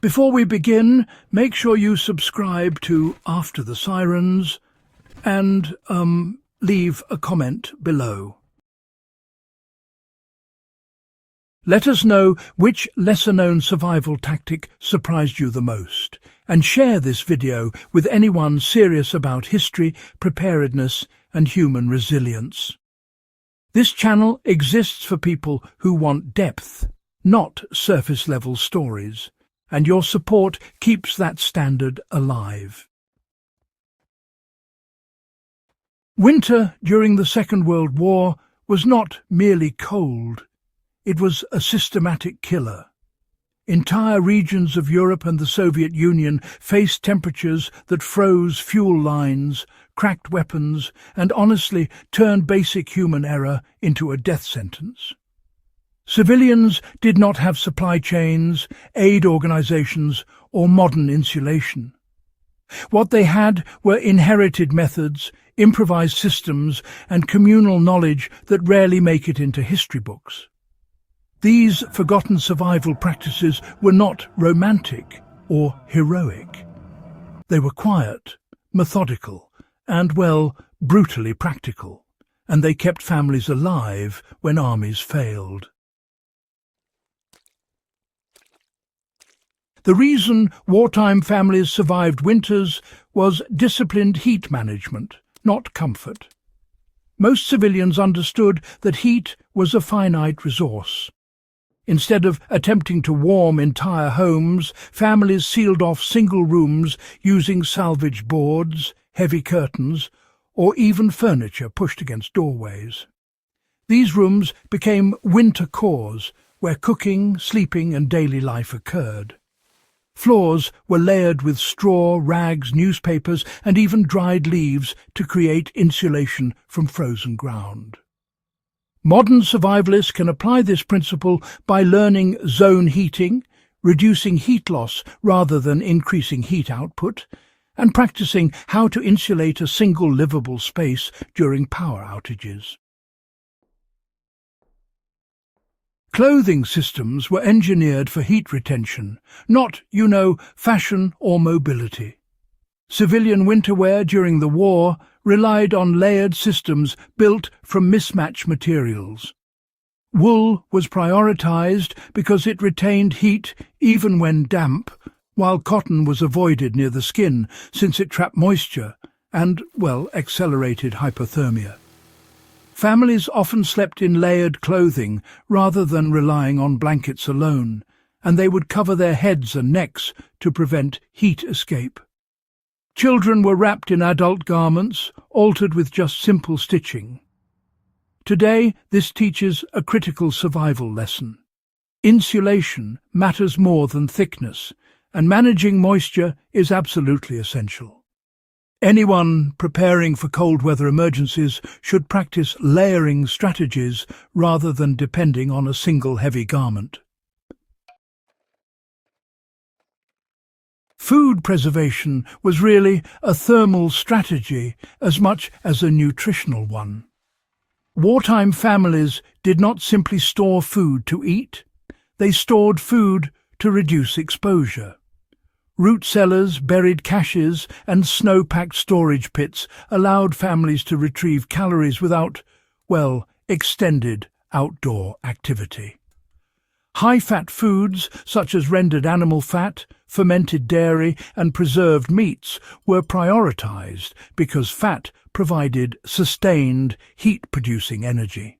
Before we begin, make sure you subscribe to After the Sirens and leave a comment below. Let us know which lesser-known survival tactic surprised you the most, and share this video with anyone serious about history, preparedness, and human resilience. This channel exists for people who want depth, not surface-level stories, and your support keeps that standard alive. Winter during the Second World War was not merely cold. It was a systematic killer. Entire regions of Europe and the Soviet Union faced temperatures that froze fuel lines, cracked weapons, and honestly turned basic human error into a death sentence. Civilians did not have supply chains, aid organizations, or modern insulation. What they had were inherited methods, improvised systems, and communal knowledge that rarely make it into history books. These forgotten survival practices were not romantic or heroic. They were quiet, methodical, and, well, brutally practical, and they kept families alive when armies failed. The reason wartime families survived winters was disciplined heat management, not comfort. Most civilians understood that heat was a finite resource. Instead of attempting to warm entire homes, families sealed off single rooms using salvaged boards, heavy curtains, or even furniture pushed against doorways. These rooms became winter cores, where cooking, sleeping, and daily life occurred. Floors were layered with straw, rags, newspapers, and even dried leaves to create insulation from frozen ground. Modern survivalists can apply this principle by learning zone heating, reducing heat loss rather than increasing heat output, and practicing how to insulate a single livable space during power outages. Clothing systems were engineered for heat retention, not, fashion or mobility. Civilian winterwear during the war relied on layered systems built from mismatched materials. Wool was prioritized because it retained heat even when damp, while cotton was avoided near the skin since it trapped moisture and, accelerated hypothermia. Families often slept in layered clothing rather than relying on blankets alone, and they would cover their heads and necks to prevent heat escape. Children were wrapped in adult garments, altered with just simple stitching. Today, this teaches a critical survival lesson. Insulation matters more than thickness, and managing moisture is absolutely essential. Anyone preparing for cold weather emergencies should practice layering strategies rather than depending on a single heavy garment. Food preservation was really a thermal strategy as much as a nutritional one. Wartime families did not simply store food to eat, they stored food to reduce exposure. Root cellars, buried caches, and snow-packed storage pits allowed families to retrieve calories without, extended outdoor activity. High-fat foods, such as rendered animal fat, fermented dairy, and preserved meats, were prioritized because fat provided sustained, heat-producing energy.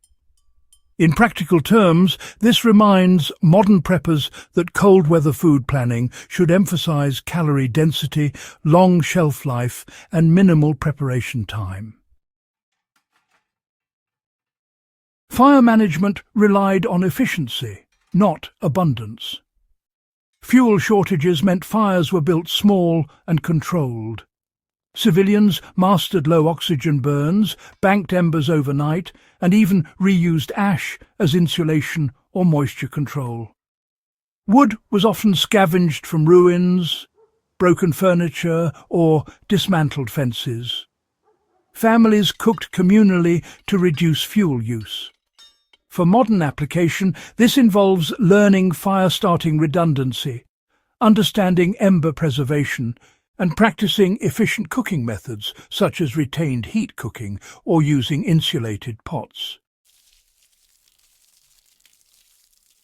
In practical terms, this reminds modern preppers that cold-weather food planning should emphasize calorie density, long shelf life, and minimal preparation time. Fire management relied on efficiency, not abundance. Fuel shortages meant fires were built small and controlled. Civilians mastered low oxygen burns, banked embers overnight, and even reused ash as insulation or moisture control. Wood was often scavenged from ruins, broken furniture, or dismantled fences. Families cooked communally to reduce fuel use. For modern application, this involves learning fire-starting redundancy, understanding ember preservation, and practicing efficient cooking methods such as retained heat cooking or using insulated pots.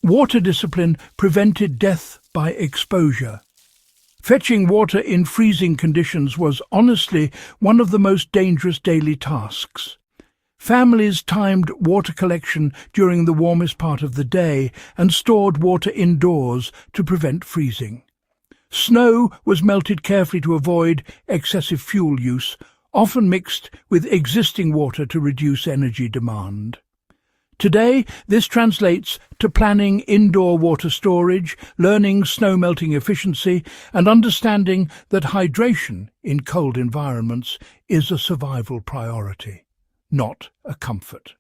Water discipline prevented death by exposure. Fetching water in freezing conditions was honestly one of the most dangerous daily tasks. Families timed water collection during the warmest part of the day and stored water indoors to prevent freezing. Snow was melted carefully to avoid excessive fuel use, often mixed with existing water to reduce energy demand. Today, this translates to planning indoor water storage, learning snow melting efficiency, and understanding that hydration in cold environments is a survival priority, not a comfort.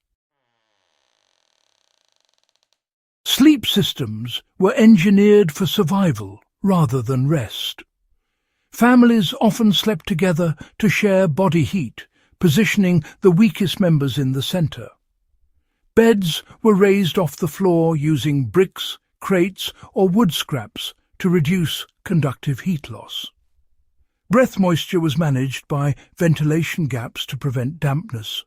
Sleep systems were engineered for survival rather than rest. Families often slept together to share body heat, positioning the weakest members in the center. Beds were raised off the floor using bricks, crates, or wood scraps to reduce conductive heat loss. Breath moisture was managed by ventilation gaps to prevent dampness.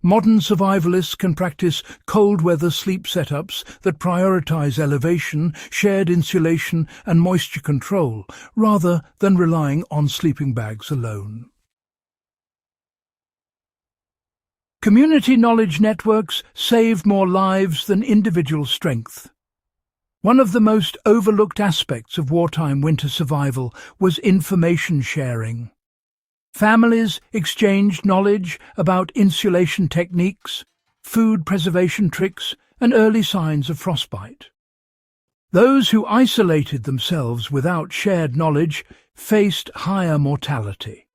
Modern survivalists can practice cold-weather sleep setups that prioritize elevation, shared insulation, and moisture control, rather than relying on sleeping bags alone. Community knowledge networks saved more lives than individual strength. One of the most overlooked aspects of wartime winter survival was information sharing. Families exchanged knowledge about insulation techniques, food preservation tricks, and early signs of frostbite. Those who isolated themselves without shared knowledge faced higher mortality.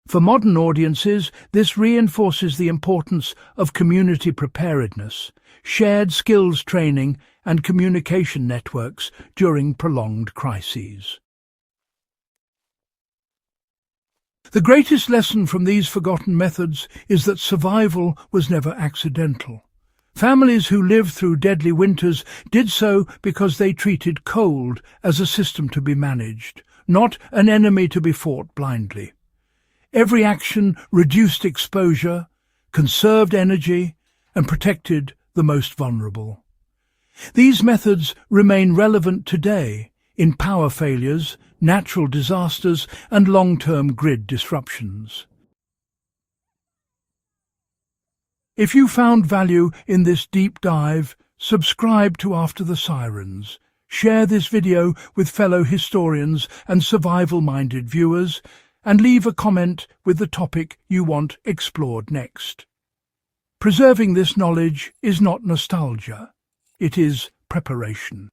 For modern audiences, this reinforces the importance of community preparedness, shared skills training, and communication networks during prolonged crises. The greatest lesson from these forgotten methods is that survival was never accidental. Families who lived through deadly winters did so because they treated cold as a system to be managed, not an enemy to be fought blindly. Every action reduced exposure, conserved energy, and protected the most vulnerable. These methods remain relevant today in power failures, natural disasters, and long-term grid disruptions. If you found value in this deep dive, subscribe to After the Sirens. Share this video with fellow historians and survival-minded viewers, and leave a comment with the topic you want explored next. Preserving this knowledge is not nostalgia, it is preparation.